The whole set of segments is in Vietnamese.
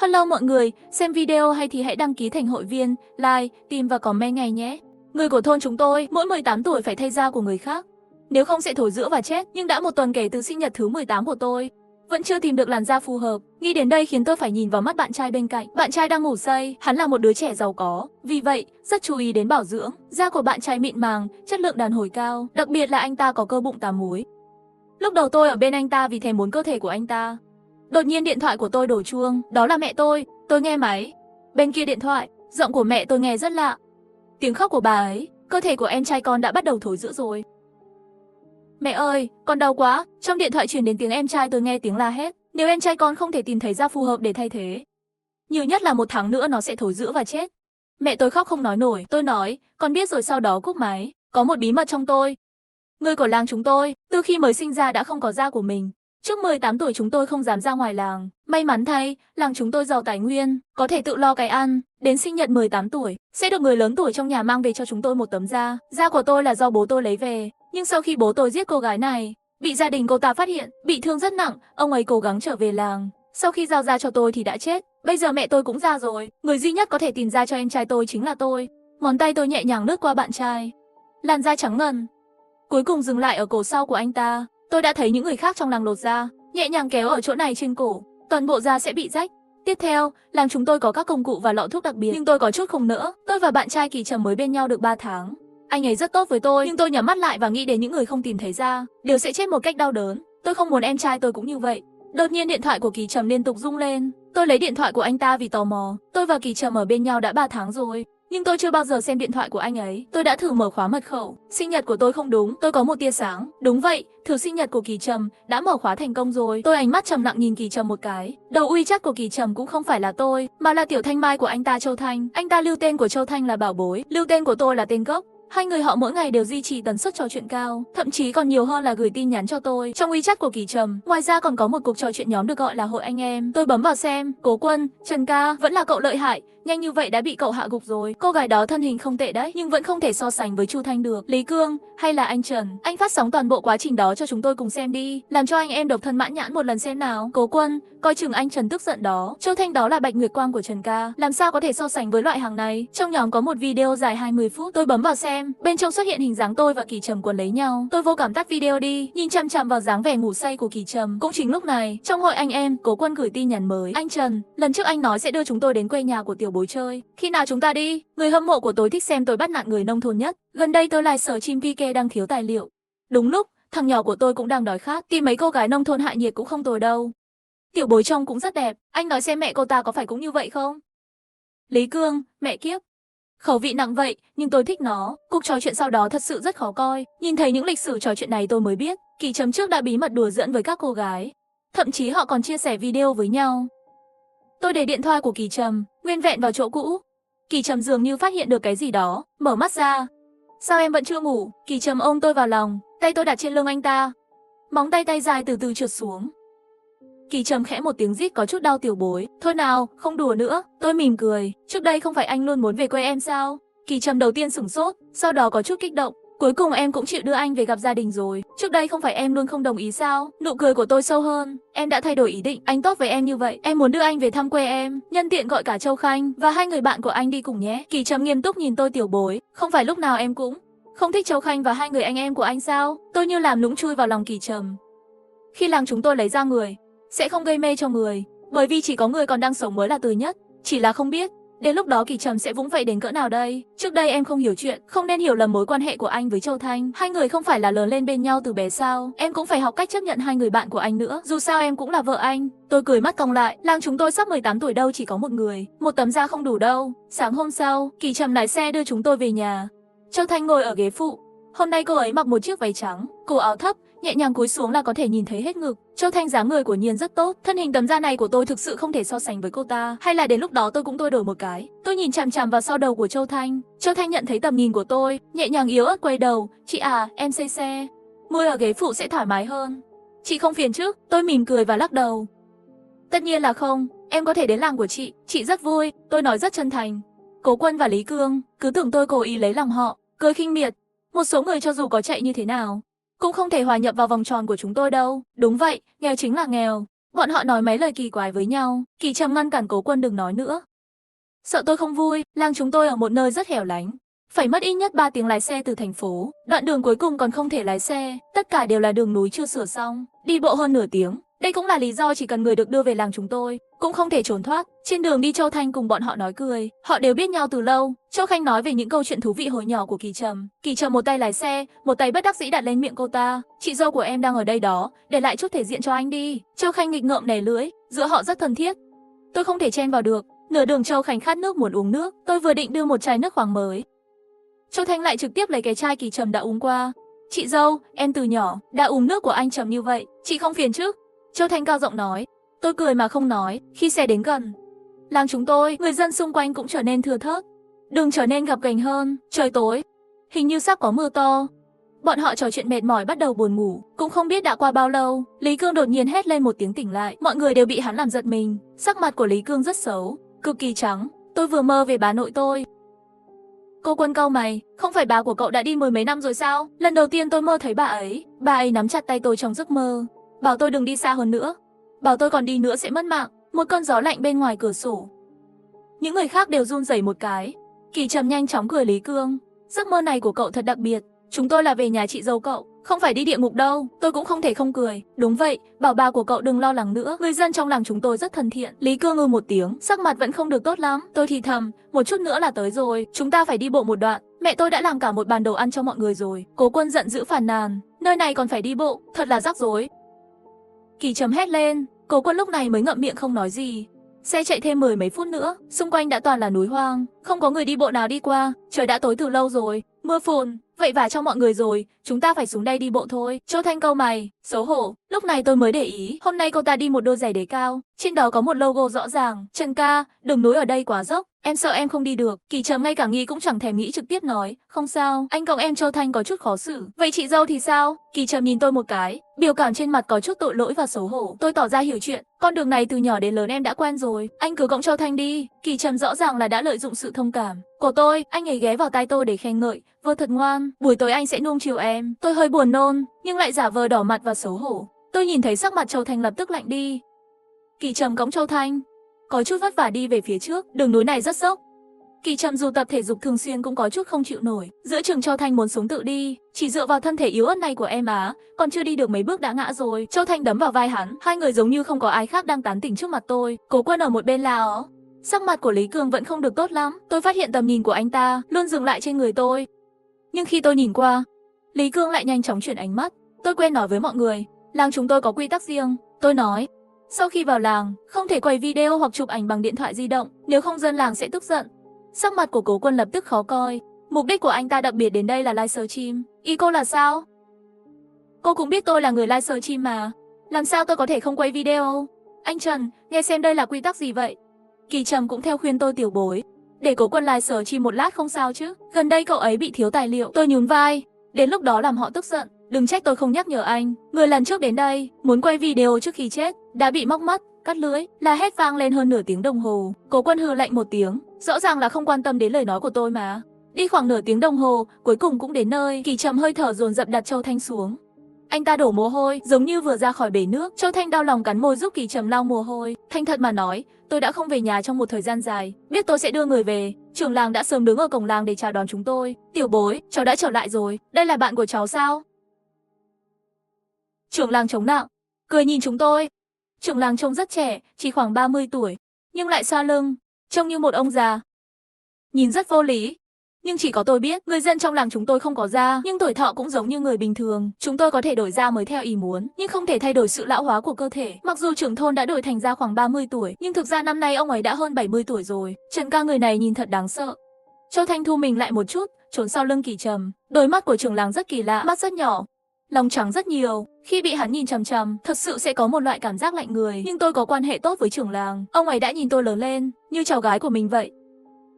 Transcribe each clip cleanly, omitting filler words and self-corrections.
Hello mọi người, xem video hay thì hãy đăng ký thành hội viên, like, tìm và comment ngay nhé. Người của thôn chúng tôi, mỗi 18 tuổi phải thay da của người khác. Nếu không sẽ thối rữa và chết, nhưng đã một tuần kể từ sinh nhật thứ 18 của tôi. Vẫn chưa tìm được làn da phù hợp, nghĩ đến đây khiến tôi phải nhìn vào mắt bạn trai bên cạnh. Bạn trai đang ngủ say, hắn là một đứa trẻ giàu có, vì vậy, rất chú ý đến bảo dưỡng. Da của bạn trai mịn màng, chất lượng đàn hồi cao, đặc biệt là anh ta có cơ bụng 8 múi. Lúc đầu tôi ở bên anh ta vì thèm muốn cơ thể của anh ta. Đột nhiên điện thoại của tôi đổ chuông, đó là mẹ tôi nghe máy. Bên kia điện thoại, giọng của mẹ tôi nghe rất lạ. Tiếng khóc của bà ấy, cơ thể của em trai con đã bắt đầu thối rữa rồi. Mẹ ơi, con đau quá, trong điện thoại truyền đến tiếng em trai tôi nghe tiếng la hét. Nếu em trai con không thể tìm thấy da phù hợp để thay thế, nhiều nhất là 1 tháng nữa nó sẽ thối rữa và chết. Mẹ tôi khóc không nói nổi, tôi nói, con biết rồi sau đó cúp máy. Có một bí mật trong tôi. Người của làng chúng tôi, từ khi mới sinh ra đã không có da của mình. Trước 18 tuổi chúng tôi không dám ra ngoài làng. May mắn thay, làng chúng tôi giàu tài nguyên, có thể tự lo cái ăn. Đến sinh nhật 18 tuổi, sẽ được người lớn tuổi trong nhà mang về cho chúng tôi một tấm da. Da của tôi là do bố tôi lấy về. Nhưng sau khi bố tôi giết cô gái này, bị gia đình cô ta phát hiện, bị thương rất nặng, ông ấy cố gắng trở về làng. Sau khi giao da cho tôi thì đã chết. Bây giờ mẹ tôi cũng già rồi. Người duy nhất có thể tìm ra cho em trai tôi chính là tôi. Ngón tay tôi nhẹ nhàng lướt qua bạn trai. Làn da trắng ngần. Cuối cùng dừng lại ở cổ sau của anh ta. Tôi đã thấy những người khác trong làng lột da, nhẹ nhàng kéo ở chỗ này trên cổ, toàn bộ da sẽ bị rách. Tiếp theo, làng chúng tôi có các công cụ và lọ thuốc đặc biệt, nhưng tôi có chút không nỡ. Tôi và bạn trai Kỳ Trầm mới bên nhau được 3 tháng. Anh ấy rất tốt với tôi, nhưng tôi nhắm mắt lại và nghĩ đến những người không tìm thấy da, đều sẽ chết một cách đau đớn. Tôi không muốn em trai tôi cũng như vậy. Đột nhiên điện thoại của Kỳ Trầm liên tục rung lên. Tôi lấy điện thoại của anh ta vì tò mò. Tôi và Kỳ Trầm ở bên nhau đã 3 tháng rồi, nhưng tôi chưa bao giờ xem điện thoại của anh ấy. Tôi đã thử mở khóa mật khẩu. Sinh nhật của tôi không đúng, tôi có một tia sáng. Đúng vậy, thử sinh nhật của Kỳ Trầm đã mở khóa thành công rồi. Tôi ánh mắt trầm lặng nhìn Kỳ Trầm một cái. Đầu WeChat của Kỳ Trầm cũng không phải là tôi, mà là Tiểu Thanh Mai của anh ta Châu Thanh. Anh ta lưu tên của Châu Thanh là Bảo Bối, lưu tên của tôi là tên gốc. Hai người họ mỗi ngày đều duy trì tần suất trò chuyện cao, thậm chí còn nhiều hơn là gửi tin nhắn cho tôi. Trong WeChat của Kỳ Trầm, ngoài ra còn có một cuộc trò chuyện nhóm được gọi là hội anh em. Tôi bấm vào xem, Cố Quân, Trần ca, vẫn là cậu lợi hại, nhanh như vậy đã bị cậu hạ gục rồi. Cô gái đó thân hình không tệ đấy, nhưng vẫn không thể so sánh với Chu Thanh được. Lý Cương, hay là anh Trần, anh phát sóng toàn bộ quá trình đó cho chúng tôi cùng xem đi, làm cho anh em độc thân mãn nhãn một lần xem nào. Cố Quân, coi chừng anh Trần tức giận đó. Châu Thanh đó là Bạch Nguyệt Quang của Trần ca, làm sao có thể so sánh với loại hàng này. Trong nhóm có một video dài 20 phút, tôi bấm vào xem, bên trong xuất hiện hình dáng tôi và Kỳ Trầm quấn lấy nhau. Tôi vô cảm tắt video đi, nhìn chằm chằm vào dáng vẻ ngủ say của Kỳ Trầm. Cũng chính lúc này, trong hội anh em, Cố Quân gửi tin nhắn mới. Anh Trần, lần trước anh nói sẽ đưa chúng tôi đến quê nhà của Tiểu Bối chơi, khi nào chúng ta đi? Người hâm mộ của tôi thích xem tôi bắt nạt người nông thôn nhất. Gần đây tôi lại sở chim Pike đang thiếu tài liệu. Đúng lúc, thằng nhỏ của tôi cũng đang đói khát, tìm mấy cô gái nông thôn hạ nhiệt cũng không tồi đâu. Tiểu Bối trông cũng rất đẹp, anh nói xem mẹ cô ta có phải cũng như vậy không? Lý Cương, mẹ kiếp. Khẩu vị nặng vậy, nhưng tôi thích nó. Cuộc trò chuyện sau đó thật sự rất khó coi. Nhìn thấy những lịch sử trò chuyện này tôi mới biết, Kỳ Trầm trước đã bí mật đùa giỡn với các cô gái. Thậm chí họ còn chia sẻ video với nhau. Tôi để điện thoại của Kỳ Trầm nguyên vẹn vào chỗ cũ. Kỳ Trầm dường như phát hiện được cái gì đó, mở mắt ra. Sao em vẫn chưa ngủ? Kỳ Trầm ôm tôi vào lòng, tay tôi đặt trên lưng anh ta. Móng tay dài từ từ trượt xuống. Kỳ Trầm khẽ một tiếng rít có chút đau. Tiểu Bối, thôi nào, không đùa nữa. Tôi mỉm cười, trước đây không phải anh luôn muốn về quê em sao? Kỳ Trầm đầu tiên sửng sốt, sau đó có chút kích động. Cuối cùng em cũng chịu đưa anh về gặp gia đình rồi. Trước đây không phải em luôn không đồng ý sao? Nụ cười của tôi sâu hơn. Em đã thay đổi ý định. Anh tốt với em như vậy, em muốn đưa anh về thăm quê em. Nhân tiện gọi cả Châu Khanh và 2 người bạn của anh đi cùng nhé. Kỳ Trầm nghiêm túc nhìn tôi. Tiểu Bối, không phải lúc nào em cũng không thích Châu Khanh và 2 người anh em của anh sao? Tôi như làm nũng chui vào lòng Kỳ Trầm. Khi làng chúng tôi lấy ra người, sẽ không gây mê cho người, bởi vì chỉ có người còn đang sống mới là tươi nhất. Chỉ là không biết đến lúc đó Kỳ Trầm sẽ vũng vậy đến cỡ nào đây. Trước đây em không hiểu chuyện, không nên hiểu lầm mối quan hệ của anh với Châu Thanh. 2 người không phải là lớn lên bên nhau từ bé sao? Em cũng phải học cách chấp nhận 2 người bạn của anh nữa. Dù sao em cũng là vợ anh. Tôi cười mắt cong lại, làng chúng tôi sắp 18 tuổi đâu chỉ có một người, một tấm da không đủ đâu. Sáng hôm sau, Kỳ Trầm lái xe đưa chúng tôi về nhà. Châu Thanh ngồi ở ghế phụ. Hôm nay cô ấy mặc một chiếc váy trắng, cổ áo thấp, nhẹ nhàng cúi xuống là có thể nhìn thấy hết ngực. Châu Thanh dáng người của Nhiên rất tốt, thân hình tấm da này của tôi thực sự không thể so sánh với cô ta. Hay là đến lúc đó tôi cũng đổi một cái. Tôi nhìn chằm chằm vào sau đầu của Châu Thanh. Châu Thanh nhận thấy tầm nhìn của tôi, nhẹ nhàng yếu ớt quay đầu. Chị à, em say xe. Ngồi ở ghế phụ sẽ thoải mái hơn. Chị không phiền chứ? Tôi mỉm cười và lắc đầu. Tất nhiên là không, em có thể đến làng của chị rất vui. Tôi nói rất chân thành. Cố Quân và Lý Cương cứ tưởng tôi cố ý lấy lòng họ, cười khinh miệt. Một số người cho dù có chạy như thế nào cũng không thể hòa nhập vào vòng tròn của chúng tôi đâu. Đúng vậy, nghèo chính là nghèo, Bọn họ nói mấy lời kỳ quái với nhau, Kỳ Trầm ngăn cản Cố Quân đừng nói nữa. Sợ tôi không vui, làng chúng tôi ở một nơi rất hẻo lánh. Phải mất ít nhất 3 tiếng lái xe từ thành phố, đoạn đường cuối cùng còn không thể lái xe, tất cả đều là đường núi chưa sửa xong, đi bộ hơn nửa tiếng. Đây cũng là lý do chỉ cần người được đưa về làng chúng tôi, cũng không thể trốn thoát. Trên đường đi Châu Thanh cùng bọn họ nói cười, họ đều biết nhau từ lâu. Châu Khanh nói về những câu chuyện thú vị hồi nhỏ của Kỳ Trầm. Kỳ Trầm một tay lái xe, một tay bất đắc dĩ đặt lên miệng cô ta. Chị dâu của em đang ở đây đó, để lại chút thể diện cho anh đi. Châu Khanh nghịch ngợm nẻ lưỡi, giữa họ rất thân thiết. Tôi không thể chen vào được. Nửa đường Châu Khanh khát nước muốn uống nước, tôi vừa định đưa một chai nước khoáng mới. Châu Thanh lại trực tiếp lấy cái chai Kỳ Trầm đã uống qua. Chị dâu, em từ nhỏ đã uống nước của anh Trầm như vậy, chị không phiền chứ? Châu Thanh cao giọng nói. Tôi cười mà không nói. Khi xe đến gần làng chúng tôi, người dân xung quanh cũng trở nên thưa thớt. Đường trở nên gập ghềnh hơn, trời tối, hình như sắp có mưa to. Bọn họ trò chuyện mệt mỏi bắt đầu buồn ngủ, cũng không biết đã qua bao lâu, Lý Cương đột nhiên hét lên một tiếng tỉnh lại, mọi người đều bị hắn làm giật mình. Sắc mặt của Lý Cương rất xấu, cực kỳ trắng. Tôi vừa mơ về bà nội tôi. Cô Quân cau mày, không phải bà của cậu đã đi mười mấy năm rồi sao? Lần đầu tiên tôi mơ thấy bà ấy nắm chặt tay tôi trong giấc mơ, bảo tôi đừng đi xa hơn nữa, bảo tôi còn đi nữa sẽ mất mạng. Một cơn gió lạnh bên ngoài cửa sổ, những người khác đều run rẩy một cái. Kỳ Trầm nhanh chóng cười Lý Cương, giấc mơ này của cậu thật đặc biệt. Chúng tôi là về nhà chị dâu cậu, không phải đi địa ngục đâu. Tôi cũng không thể không cười. Đúng vậy, bảo bà của cậu đừng lo lắng nữa. Người dân trong làng chúng tôi rất thân thiện. Lý Cương ngừ một tiếng, sắc mặt vẫn không được tốt lắm. Tôi thì thầm, một chút nữa là tới rồi, chúng ta phải đi bộ một đoạn. Mẹ tôi đã làm cả một bàn đồ ăn cho mọi người rồi. Cố Quân giận dữ phàn nàn, nơi này còn phải đi bộ, thật là rắc rối. Kỳ Trầm hét lên, Cố Quân lúc này mới ngậm miệng không nói gì. Xe chạy thêm mười mấy phút nữa, xung quanh đã toàn là núi hoang, không có người đi bộ nào đi qua, trời đã tối từ lâu rồi, mưa phùn, vậy vả cho mọi người rồi, chúng ta phải xuống đây đi bộ thôi. Châu Thanh cau mày, xấu hổ, lúc này tôi mới để ý, hôm nay cô ta đi một đôi giày đế cao, trên đó có một logo rõ ràng, Trần ca, đường núi ở đây quá dốc, em sợ em không đi được. Kỳ Trầm ngay cả nghĩ cũng chẳng thèm nghĩ trực tiếp nói, không sao, anh cộng em. Châu Thanh có chút khó xử, vậy chị dâu thì sao? Kỳ Trầm nhìn tôi một cái, biểu cảm trên mặt có chút tội lỗi và xấu hổ. Tôi tỏ ra hiểu chuyện, con đường này từ nhỏ đến lớn em đã quen rồi, anh cứ cộng Châu Thanh đi. Kỳ Trầm rõ ràng là đã lợi dụng sự thông cảm của tôi, anh ấy ghé vào tai tôi để khen ngợi, vừa thật ngoan, buổi tối anh sẽ nuông chiều em. Tôi hơi buồn nôn, nhưng lại giả vờ đỏ mặt và xấu hổ. Tôi nhìn thấy sắc mặt Châu Thanh lập tức lạnh đi. Kỳ Trầm cõng Châu Thanh, có chút vất vả đi về phía trước, đường núi này rất dốc. Kỳ Trầm dù tập thể dục thường xuyên cũng có chút không chịu nổi, giữa chừng Châu Thanh muốn xuống tự đi, chỉ dựa vào thân thể yếu ớt này của em á, còn chưa đi được mấy bước đã ngã rồi. Châu Thanh đấm vào vai hắn, hai người giống như không có ai khác đang tán tỉnh trước mặt tôi. Cố Quân ở một bên là sắc mặt của Lý Cương vẫn không được tốt lắm, tôi phát hiện tầm nhìn của anh ta luôn dừng lại trên người tôi. Nhưng khi tôi nhìn qua, Lý Cương lại nhanh chóng chuyển ánh mắt. Tôi quên nói với mọi người, làng chúng tôi có quy tắc riêng. Tôi nói, sau khi vào làng, không thể quay video hoặc chụp ảnh bằng điện thoại di động, nếu không dân làng sẽ tức giận. Sắc mặt của Cố Quân lập tức khó coi. Mục đích của anh ta đặc biệt đến đây là livestream. Ý cô là sao? Cô cũng biết tôi là người livestream mà. Làm sao tôi có thể không quay video? Anh Trần, nghe xem đây là quy tắc gì vậy? Kỳ Trầm cũng theo khuyên tôi tiểu bối. Để Cố Quân livestream một lát không sao chứ. Gần đây cậu ấy bị thiếu tài liệu. Tôi nhún vai. Đến lúc đó làm họ tức giận. Đừng trách tôi không nhắc nhở anh. Người lần trước đến đây, muốn quay video trước khi chết, đã bị móc mắt, cắt lưỡi, la hét vang lên hơn nửa tiếng đồng hồ. Cố Quân hừ lạnh một tiếng, rõ ràng là không quan tâm đến lời nói của tôi mà. Đi khoảng nửa tiếng đồng hồ, cuối cùng cũng đến nơi. Kỳ Trầm hơi thở dồn dập đặt Châu Thanh xuống. Anh ta đổ mồ hôi, giống như vừa ra khỏi bể nước. Châu Thanh đau lòng cắn môi giúp Kỳ Trầm lau mồ hôi. Thành thật mà nói, tôi đã không về nhà trong một thời gian dài. Biết tôi sẽ đưa người về, trưởng làng đã sớm đứng ở cổng làng để chào đón chúng tôi. Tiểu bối, cháu đã trở lại rồi. Đây là bạn của cháu sao? Trưởng làng chống nặng, cười nhìn chúng tôi. Trưởng làng trông rất trẻ, chỉ khoảng 30 tuổi, nhưng lại xoa lưng, trông như một ông già. Nhìn rất vô lý. Nhưng chỉ có tôi biết, người dân trong làng chúng tôi không có da, nhưng tuổi thọ cũng giống như người bình thường. Chúng tôi có thể đổi da mới theo ý muốn, nhưng không thể thay đổi sự lão hóa của cơ thể. Mặc dù trưởng thôn đã đổi thành da khoảng 30 tuổi, nhưng thực ra năm nay ông ấy đã hơn 70 tuổi rồi. Trần ca người này nhìn thật đáng sợ. Châu Thanh thu mình lại một chút, trốn sau lưng Kỳ Trầm. Đôi mắt của trưởng làng rất kỳ lạ, mắt rất nhỏ, lòng trắng rất nhiều. Khi bị hắn nhìn chằm chằm, thật sự sẽ có một loại cảm giác lạnh người. Nhưng tôi có quan hệ tốt với trưởng làng, ông ấy đã nhìn tôi lớn lên, như cháu gái của mình vậy.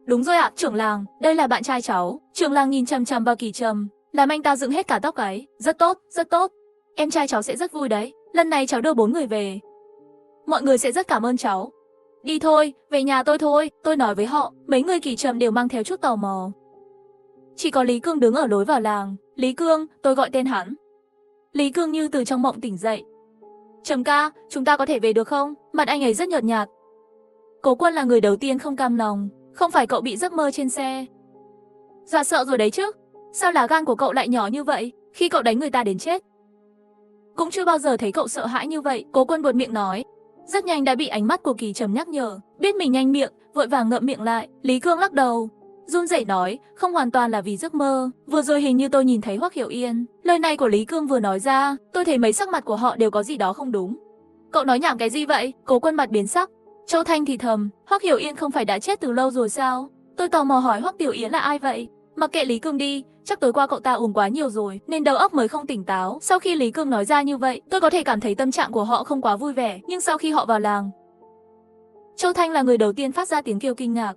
Đúng rồi ạ, trưởng làng, đây là bạn trai cháu. Trưởng làng nhìn chằm chằm vào Kỳ Trầm, làm anh ta dựng hết cả tóc gáy. Rất tốt, rất tốt. Em trai cháu sẽ rất vui đấy. Lần này cháu đưa 4 người về. Mọi người sẽ rất cảm ơn cháu. Đi thôi, về nhà tôi thôi. Tôi nói với họ. Mấy người Kỳ Trầm đều mang theo chút tò mò. Chỉ có Lý Cương đứng ở lối vào làng. Lý Cương, tôi gọi tên hắn. Lý Cương như từ trong mộng tỉnh dậy. Trầm ca, chúng ta có thể về được không? Mặt anh ấy rất nhợt nhạt. Cố Quân là người đầu tiên không cam lòng. Không phải cậu bị giấc mơ trên xe dọa sợ rồi đấy chứ? Sao lá gan của cậu lại nhỏ như vậy? Khi cậu đánh người ta đến chết, cũng chưa bao giờ thấy cậu sợ hãi như vậy. Cố Quân buột miệng nói. Rất nhanh đã bị ánh mắt của Kỳ Trầm nhắc nhở. Biết mình nhanh miệng, vội vàng ngậm miệng lại. Lý Cương lắc đầu, run rẩy nói, không hoàn toàn là vì giấc mơ. Vừa rồi hình như tôi nhìn thấy Hoắc Hiểu Yên. Lời này của Lý Cương vừa nói ra, tôi thấy mấy sắc mặt của họ đều có gì đó không đúng. Cậu nói nhảm cái gì vậy? Cố Quân mặt biến sắc. Châu Thanh thì thầm, Hoắc Hiểu Yên không phải đã chết từ lâu rồi sao? Tôi tò mò hỏi Hoắc Tiểu Yến là ai vậy? Mặc kệ Lý Cương đi, chắc tối qua cậu ta uống quá nhiều rồi, nên đầu óc mới không tỉnh táo. Sau khi Lý Cương nói ra như vậy, tôi có thể cảm thấy tâm trạng của họ không quá vui vẻ, nhưng sau khi họ vào làng, Châu Thanh là người đầu tiên phát ra tiếng kêu kinh ngạc.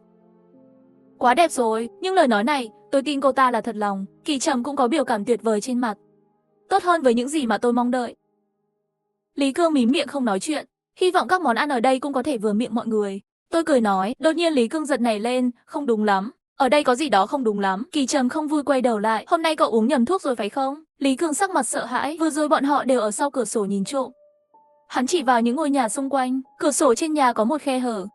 Quá đẹp rồi, nhưng lời nói này, tôi tin cô ta là thật lòng. Kỳ Trầm cũng có biểu cảm tuyệt vời trên mặt. Tốt hơn với những gì mà tôi mong đợi. Lý Cương mím miệng không nói chuyện, hy vọng các món ăn ở đây cũng có thể vừa miệng mọi người. Tôi cười nói, đột nhiên Lý Cương giật nảy lên, không đúng lắm. Ở đây có gì đó không đúng lắm. Kỳ Trầm không vui quay đầu lại, hôm nay cậu uống nhầm thuốc rồi phải không? Lý Cương sắc mặt sợ hãi, vừa rồi bọn họ đều ở sau cửa sổ nhìn trộm. Hắn chỉ vào những ngôi nhà xung quanh, cửa sổ trên nhà có một khe hở.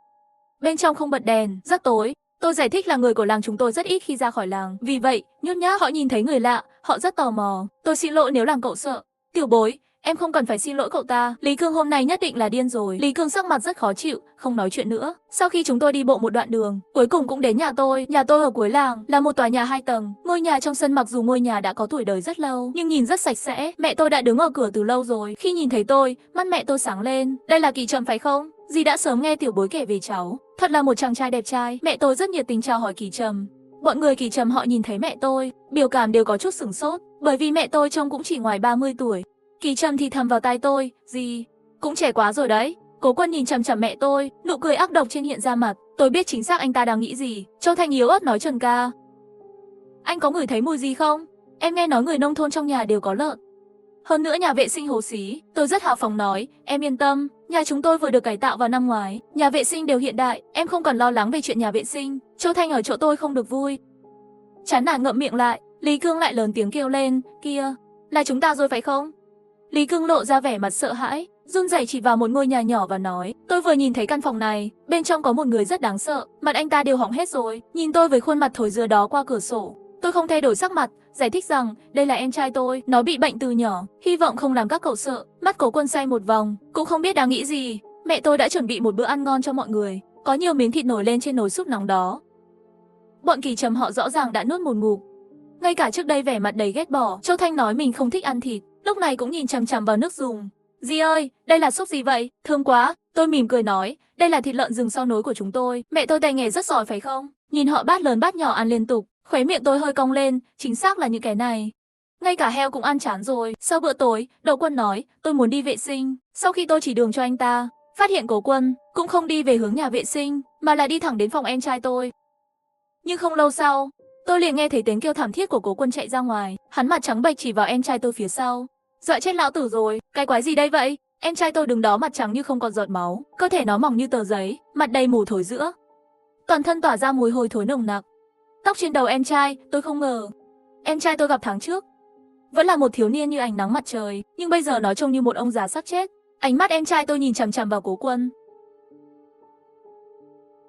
Bên trong không bật đèn, rất tối. Tôi giải thích là người của làng chúng tôi rất ít khi ra khỏi làng, vì vậy, nhút nhát họ nhìn thấy người lạ, họ rất tò mò. Tôi xin lỗi nếu làm cậu sợ. Tiểu Bối, em không cần phải xin lỗi cậu ta. Lý Cương hôm nay nhất định là điên rồi. Lý Cương sắc mặt rất khó chịu, không nói chuyện nữa. Sau khi chúng tôi đi bộ một đoạn đường, cuối cùng cũng đến nhà tôi. Nhà tôi ở cuối làng, là một tòa nhà 2 tầng. Ngôi nhà trong sân mặc dù ngôi nhà đã có tuổi đời rất lâu, nhưng nhìn rất sạch sẽ. Mẹ tôi đã đứng ở cửa từ lâu rồi. Khi nhìn thấy tôi, mắt mẹ tôi sáng lên. Đây là Kỳ Trầm phải không? Dì đã sớm nghe Tiểu Bối kể về cháu. Thật là một chàng trai đẹp trai. Mẹ tôi rất nhiệt tình chào hỏi Kỳ Trầm. Bọn người Kỳ Trầm họ nhìn thấy mẹ tôi, biểu cảm đều có chút sửng sốt, bởi vì mẹ tôi trông cũng chỉ ngoài 30 tuổi. Kỳ Trầm thì thầm vào tai tôi, dì, cũng trẻ quá rồi đấy. Cố Quân nhìn chằm chằm mẹ tôi, nụ cười ác độc trên hiện ra mặt. Tôi biết chính xác anh ta đang nghĩ gì. Châu Thanh yếu ớt nói, Trần ca, anh có ngửi thấy mùi gì không? Em nghe nói người nông thôn trong nhà đều có lợn. Hơn nữa nhà vệ sinh hố xí. Tôi rất hào phóng nói, em yên tâm, nhà chúng tôi vừa được cải tạo vào năm ngoái, nhà vệ sinh đều hiện đại, em không cần lo lắng về chuyện nhà vệ sinh. Châu Thanh ở chỗ tôi không được vui. Chán nản ngậm miệng lại, Lý Cương lại lớn tiếng kêu lên, kia, là chúng ta rồi phải không? Lý Cương lộ ra vẻ mặt sợ hãi, run rẩy chỉ vào một ngôi nhà nhỏ và nói, tôi vừa nhìn thấy căn phòng này, bên trong có một người rất đáng sợ, mặt anh ta đều hỏng hết rồi, nhìn tôi với khuôn mặt thối dưa đó qua cửa sổ. Tôi không thay đổi sắc mặt, giải thích rằng đây là em trai tôi, nó bị bệnh từ nhỏ, hy vọng không làm các cậu sợ. Mắt Cố Quân xoay một vòng, cũng không biết đang nghĩ gì. Mẹ tôi đã chuẩn bị một bữa ăn ngon cho mọi người, có nhiều miếng thịt nổi lên trên nồi súp nóng đó. Bọn Kỳ Trầm họ rõ ràng đã nuốt một ngụm. Ngay cả trước đây vẻ mặt đầy ghét bỏ, Châu Thanh nói mình không thích ăn thịt, lúc này cũng nhìn chằm chằm vào nước dùng. Dì ơi, đây là súp gì vậy? Thơm quá. Tôi mỉm cười nói, đây là thịt lợn rừng sau nối của chúng tôi. Mẹ tôi tay nghề rất giỏi phải không? Nhìn họ bát lớn bát nhỏ ăn liên tục, khóe miệng tôi hơi cong lên, chính xác là những cái này. Ngay cả heo cũng ăn chán rồi. Sau bữa tối, Đậu Quân nói, tôi muốn đi vệ sinh. Sau khi tôi chỉ đường cho anh ta, phát hiện Cố Quân cũng không đi về hướng nhà vệ sinh, mà là đi thẳng đến phòng em trai tôi. Nhưng không lâu sau, tôi liền nghe thấy tiếng kêu thảm thiết của Cố Quân chạy ra ngoài. Hắn mặt trắng bệch chỉ vào em trai tôi phía sau. Dọa chết lão tử rồi, cái quái gì đây vậy? Em trai tôi đứng đó mặt trắng như không còn giọt máu, cơ thể nó mỏng như tờ giấy, mặt đầy mủ thối rữa, toàn thân tỏa ra mùi hôi thối nồng nặc. Tóc trên đầu em trai, tôi không ngờ em trai tôi gặp tháng trước vẫn là một thiếu niên như ánh nắng mặt trời, nhưng bây giờ nó trông như một ông già xác chết. Ánh mắt em trai tôi nhìn chằm chằm vào Cố Quân.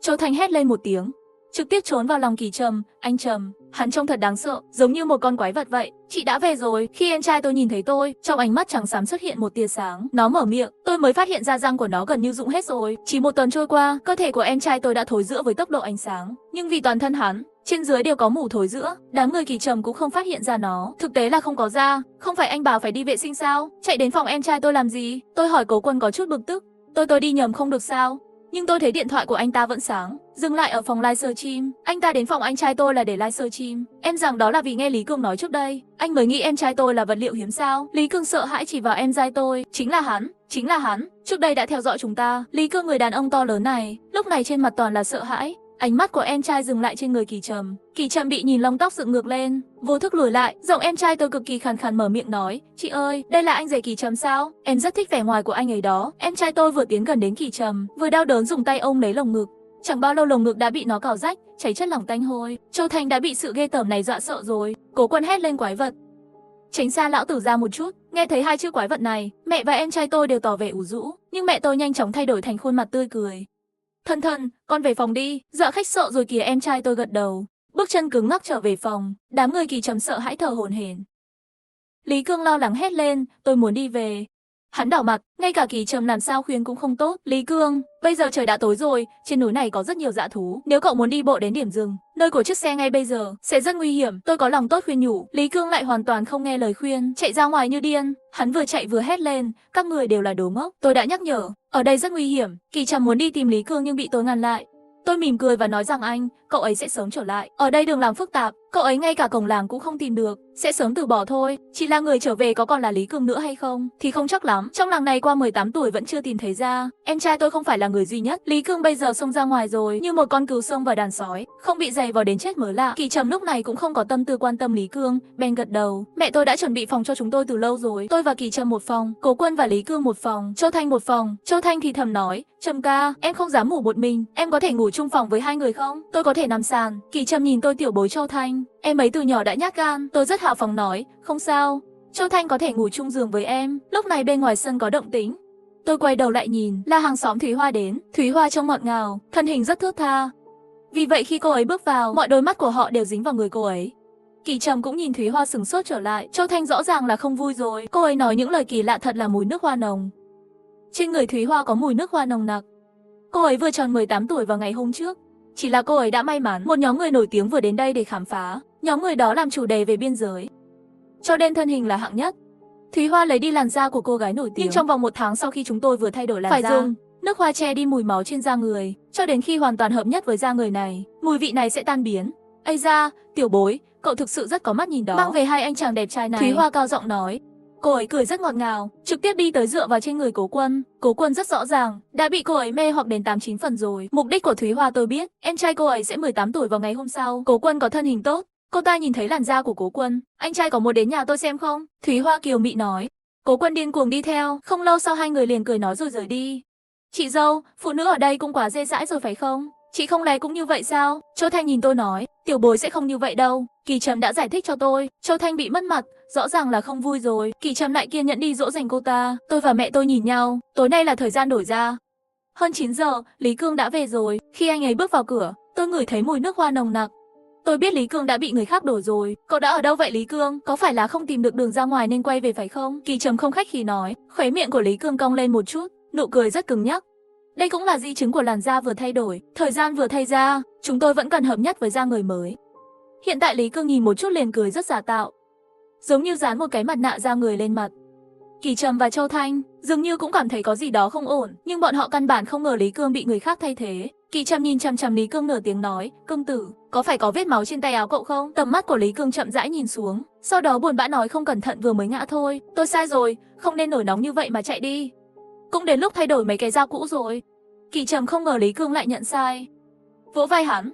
Châu Thanh hét lên một tiếng, trực tiếp trốn vào lòng Kỳ Trầm. Anh Trầm, hắn trông thật đáng sợ, giống như một con quái vật vậy. Chị đã về rồi. Khi em trai tôi nhìn thấy tôi, trong ánh mắt trắng xám xuất hiện một tia sáng. Nó mở miệng, tôi mới phát hiện ra răng của nó gần như rụng hết rồi. Chỉ một tuần trôi qua, cơ thể của em trai tôi đã thối rữa với tốc độ ánh sáng, nhưng vì toàn thân hắn trên dưới đều có mủ thối rữa, đám người Kỳ Trầm cũng không phát hiện ra nó. Thực tế là không có da. Không phải anh bảo phải đi vệ sinh sao? Chạy đến phòng em trai tôi làm gì? Tôi hỏi Cố Quân có chút bực tức. Tôi đi nhầm không được sao? Nhưng tôi thấy điện thoại của anh ta vẫn sáng, dừng lại ở phòng livestream. Anh ta đến phòng anh trai tôi là để livestream. Em rằng đó là vì nghe Lý Cương nói trước đây, anh mới nghĩ em trai tôi là vật liệu hiếm sao? Lý Cương sợ hãi chỉ vào em trai tôi, chính là hắn, trước đây đã theo dõi chúng ta. Lý Cương, người đàn ông to lớn này, lúc này trên mặt toàn là sợ hãi. Ánh mắt của em trai dừng lại trên người Kỳ Trầm. Kỳ Trầm bị nhìn lông tóc dựng ngược lên, vô thức lùi lại. Giọng em trai tôi cực kỳ khàn khàn mở miệng nói, chị ơi, đây là anh rể Kỳ Trầm sao? Em rất thích vẻ ngoài của anh ấy đó. Em trai tôi vừa tiến gần đến Kỳ Trầm, vừa đau đớn dùng tay ôm lấy lồng ngực. Chẳng bao lâu lồng ngực đã bị nó cào rách, chảy chất lỏng tanh hôi. Châu Thanh đã bị sự ghê tởm này dọa sợ rồi. Cố Quân hét lên, quái vật, tránh xa lão tử ra một chút. Nghe thấy hai chữ quái vật này, mẹ và em trai tôi đều tỏ vẻ ủ rũ, nhưng mẹ tôi nhanh chóng thay đổi thành khuôn mặt tươi cười. Thân thân, con về phòng đi, dọa khách sợ rồi kìa, em trai tôi gật đầu. Bước chân cứng ngắc trở về phòng, đám người Kỳ Trầm sợ hãi thở hổn hển. Lý Cương lo lắng hét lên, tôi muốn đi về. Hắn đỏ mặt, ngay cả Kỳ Trầm làm sao khuyên cũng không tốt. Lý Cương, bây giờ trời đã tối rồi, trên núi này có rất nhiều dã thú. Nếu cậu muốn đi bộ đến điểm dừng, nơi của chiếc xe ngay bây giờ, sẽ rất nguy hiểm. Tôi có lòng tốt khuyên nhủ. Lý Cương lại hoàn toàn không nghe lời khuyên, chạy ra ngoài như điên. Hắn vừa chạy vừa hét lên, các người đều là đồ ngốc. Tôi đã nhắc nhở, ở đây rất nguy hiểm. Kỳ Trầm muốn đi tìm Lý Cương nhưng bị tôi ngăn lại. Tôi mỉm cười và nói rằng cậu ấy sẽ sớm trở lại. Ở đây đừng làm phức tạp, cậu ấy ngay cả cổng làng cũng không tìm được, sẽ sớm từ bỏ thôi. Chỉ là người trở về có còn là Lý Cương nữa hay không thì không chắc lắm. Trong làng này qua 18 tuổi vẫn chưa tìm thấy ra. Em trai tôi không phải là người duy nhất. Lý Cương bây giờ xông ra ngoài rồi, như một con cừu xông vào đàn sói, không bị giày vò đến chết mới lạ. Kỳ Trầm lúc này cũng không có tâm tư quan tâm Lý Cương, bèn gật đầu. Mẹ tôi đã chuẩn bị phòng cho chúng tôi từ lâu rồi. Tôi và Kỳ Trầm một phòng, Cố Quân và Lý Cương một phòng, Châu Thanh một phòng. Châu Thanh thì thầm nói, Trầm ca, em không dám ngủ một mình, em có thể ngủ chung phòng với hai người không? Tôi có thể nằm sàn. Kỳ Trầm nhìn tôi, tiểu bối Châu Thanh, em ấy từ nhỏ đã nhát gan. Tôi rất hào phóng nói, không sao, Châu Thanh có thể ngủ chung giường với em. Lúc này bên ngoài sân có động tĩnh. Tôi quay đầu lại nhìn, là hàng xóm Thúy Hoa đến. Thúy Hoa trông ngọt ngào, thân hình rất thướt tha. Vì vậy khi cô ấy bước vào, mọi đôi mắt của họ đều dính vào người cô ấy. Kỳ Trầm cũng nhìn Thúy Hoa sửng sốt trở lại. Châu Thanh rõ ràng là không vui rồi. Cô ấy nói những lời kỳ lạ, thật là mùi nước hoa nồng. Trên người Thúy Hoa có mùi nước hoa nồng nặc. Cô ấy vừa tròn 18 tuổi vào ngày hôm trước. Chỉ là cô ấy đã may mắn, một nhóm người nổi tiếng vừa đến đây để khám phá. Nhóm người đó làm chủ đề về biên giới, cho nên thân hình là hạng nhất. Thúy Hoa lấy đi làn da của cô gái nổi tiếng. Nhưng trong vòng 1 tháng sau khi chúng tôi vừa thay đổi làn da, phải dùng nước hoa che đi mùi máu trên da người, cho đến khi hoàn toàn hợp nhất với da người này, mùi vị này sẽ tan biến. Ây da, tiểu bối, cậu thực sự rất có mắt nhìn đó. Mang về hai anh chàng đẹp trai này. Thúy Hoa cao giọng nói. Cô ấy cười rất ngọt ngào, trực tiếp đi tới dựa vào trên người Cố Quân. Cố Quân rất rõ ràng đã bị cô ấy mê hoặc đến 8-9 phần rồi. Mục đích của Thúy Hoa tôi biết, em trai cô ấy sẽ 18 tuổi vào ngày hôm sau. Cố Quân có thân hình tốt. Cô ta nhìn thấy làn da của Cố Quân. Anh trai có muốn đến nhà tôi xem không? Thúy Hoa kiều mị nói. Cố Quân điên cuồng đi theo. Không lâu sau hai người liền cười nói rồi rời đi. Chị dâu, phụ nữ ở đây cũng quá dễ dãi rồi phải không? Chị không lẽ cũng như vậy sao? Châu Thanh nhìn tôi nói, tiểu bối sẽ không như vậy đâu. Kỳ Trầm đã giải thích cho tôi. Châu Thanh bị mất mặt, rõ ràng là không vui rồi. Kỳ Trầm lại kiên nhẫn đi dỗ dành cô ta. Tôi và mẹ tôi nhìn nhau. Tối nay là thời gian đổi ra. Hơn 9 giờ, Lý Cương đã về rồi. Khi anh ấy bước vào cửa, tôi ngửi thấy mùi nước hoa nồng nặc. Tôi biết Lý Cương đã bị người khác đổ rồi. Cậu đã ở đâu vậy Lý Cương? Có phải là không tìm được đường ra ngoài nên quay về phải không? Kỳ Trầm không khách khí nói. Khóe miệng của Lý Cương cong lên một chút, nụ cười rất cứng nhắc. Đây cũng là di chứng của làn da vừa thay đổi, thời gian vừa thay da, chúng tôi vẫn cần hợp nhất với da người mới. Hiện tại Lý Cương nhìn một chút liền cười rất giả tạo, giống như dán một cái mặt nạ da người lên mặt. Kỳ Trầm và Châu Thanh dường như cũng cảm thấy có gì đó không ổn, nhưng bọn họ căn bản không ngờ Lý Cương bị người khác thay thế. Kỳ Trầm nhìn chằm chằm Lý Cương nửa tiếng nói, Cương tử, có phải có vết máu trên tay áo cậu không? Tầm mắt của Lý Cương chậm rãi nhìn xuống, sau đó buồn bã nói, không cẩn thận vừa mới ngã thôi, tôi sai rồi, không nên nổi nóng như vậy mà chạy đi. Cũng đến lúc thay đổi mấy cái da cũ rồi. Kỳ Trầm không ngờ Lý Cương lại nhận sai, vỗ vai hắn,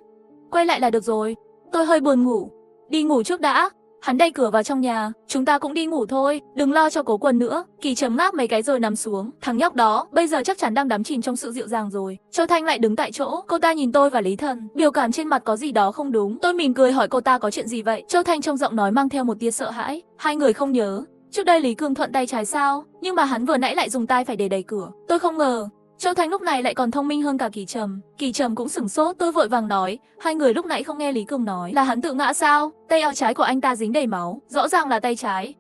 quay lại là được rồi. Tôi hơi buồn ngủ, đi ngủ trước đã. Hắn đẩy cửa vào trong nhà, chúng ta cũng đi ngủ thôi, đừng lo cho Cố Quân nữa. Kỳ Trầm ngáp mấy cái rồi nằm xuống. Thằng nhóc đó bây giờ chắc chắn đang đắm chìm trong sự dịu dàng rồi. Châu Thanh lại đứng tại chỗ, cô ta nhìn tôi và Lý Thần, biểu cảm trên mặt có gì đó không đúng. Tôi mỉm cười hỏi cô ta có chuyện gì vậy. Châu Thanh trong giọng nói mang theo một tia sợ hãi. Hai người không nhớ trước đây Lý Cương thuận tay trái sao, nhưng mà hắn vừa nãy lại dùng tay phải để đẩy cửa. Tôi không ngờ Châu Thanh lúc này lại còn thông minh hơn cả Kỳ Trầm. Kỳ Trầm cũng sửng sốt. Tôi vội vàng nói, hai người lúc nãy không nghe Lý Cương nói là hắn tự ngã sao? Tay áo trái của anh ta dính đầy máu, rõ ràng là tay trái.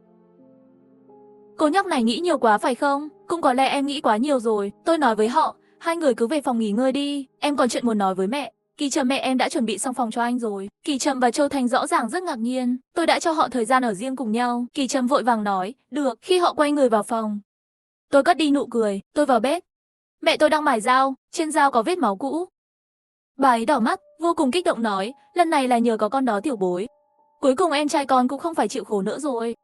Cô nhóc này nghĩ nhiều quá phải không? Cũng có lẽ em nghĩ quá nhiều rồi. Tôi nói với họ, hai người cứ về phòng nghỉ ngơi đi, em còn chuyện muốn nói với mẹ. Kỳ Trầm, mẹ em đã chuẩn bị xong phòng cho anh rồi. Kỳ Trầm và Châu Thanh rõ ràng rất ngạc nhiên. Tôi đã cho họ thời gian ở riêng cùng nhau. Kỳ Trầm vội vàng nói, được. Khi họ quay người vào phòng, tôi cất đi nụ cười. Tôi vào bếp. Mẹ tôi đang mài dao, trên dao có vết máu cũ. Bà ấy đỏ mắt, vô cùng kích động nói, lần này là nhờ có con đó tiểu bối. Cuối cùng em trai con cũng không phải chịu khổ nữa rồi.